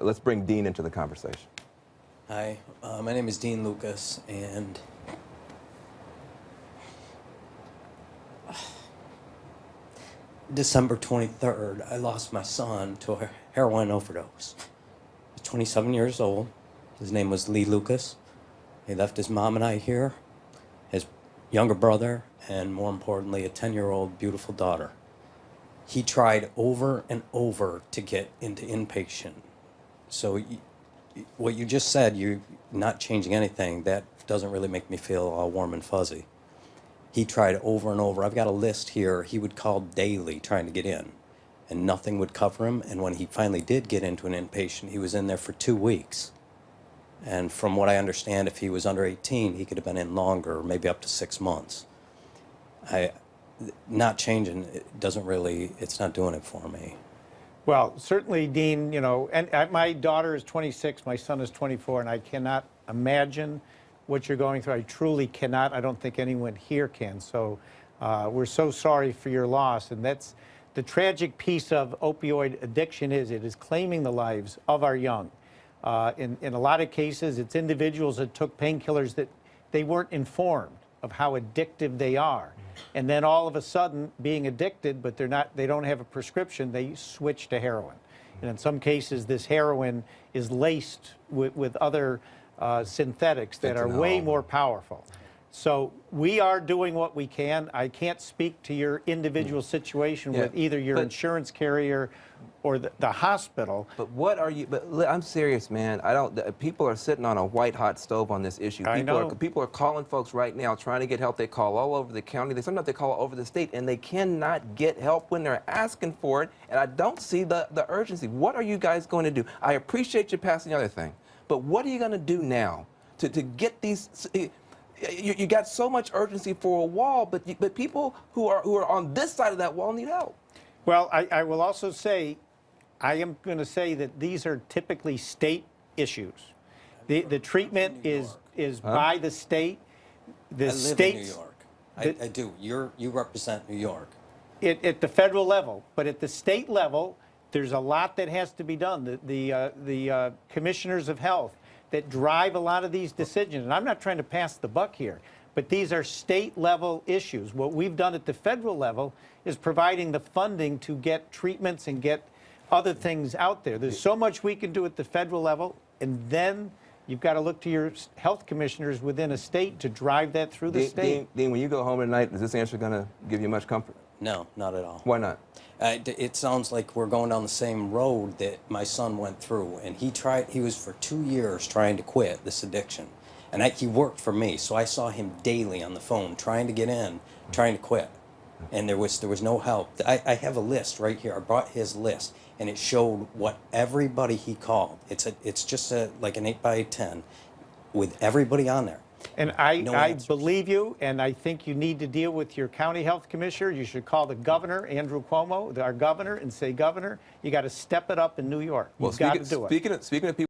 Let's bring Dean into the conversation. Hi, my name is Dean Lucas, and December 23rd, I lost my son to a heroin overdose. He was 27 years old. His name was Lee Lucas. He left his mom and I here, his younger brother, and more importantly, a 10-year-old beautiful daughter. He tried over and over to get into inpatient. So what you just said, you're not changing anything, that doesn't really make me feel all warm and fuzzy. He tried over and over. I've got a list here. He would call daily trying to get in, and nothing would cover him. And when he finally did get into an inpatient, he was in there for 2 weeks. And from what I understand, if he was under 18, he could have been in longer, maybe up to 6 months. Not changing, it doesn't really, it's not doing it for me. Well, certainly, Dean, you know, and my daughter is 26, my son is 24, and I cannot imagine what you're going through. I truly cannot. I don't think anyone here can. So we're so sorry for your loss. And that's the tragic piece of opioid addiction is it is claiming the lives of our young. In a lot of cases, it's individuals that took painkillers that they weren't informed of how addictive they are. And then all of a sudden, being addicted, but they don't have a prescription, they switch to heroin. And in some cases, this heroin is laced with other synthetics that are way more powerful. So we are doing what we can. I can't speak to your individual situation with either your insurance carrier or the hospital. But what are you, I'm serious, man. People are sitting on a white-hot stove on this issue. People are calling folks right now trying to get help. They call all over the county. Sometimes they call all over the state, and they cannot get help when they're asking for it, and I don't see the urgency. What are you guys going to do? I appreciate you passing the other thing, but what are you going to do now to get these... You got so much urgency for a wall, but people who are on this side of that wall need help. Well, I will also say, I am going to say that these are typically state issues. The treatment is by the state. The I live in New York. I do. You represent New York. At the federal level, but at the state level, there's a lot that has to be done. The commissioners of health that drive a lot of these decisions. And I'm not trying to pass the buck here, but these are state-level issues. What we've done at the federal level is providing the funding to get treatments and get other things out there. There's so much we can do at the federal level, and then you've got to look to your health commissioners within a state to drive that through the state. Dean, when you go home at night, is this answer going to give you much comfort? No, not at all. Why not? It sounds like we're going down the same road that my son went through, and he was for 2 years trying to quit this addiction. And he worked for me, so I saw him daily on the phone trying to get in, trying to quit. And there was no help. I have a list right here. I brought his list, and it showed what everybody he called. It's just like an 8x10 with everybody on there. And I believe you, and I think you need to deal with your county health commissioner. You should call the governor, Andrew Cuomo, our governor, and say, Governor, you got to step it up in New York. You've got to do it. Speaking of people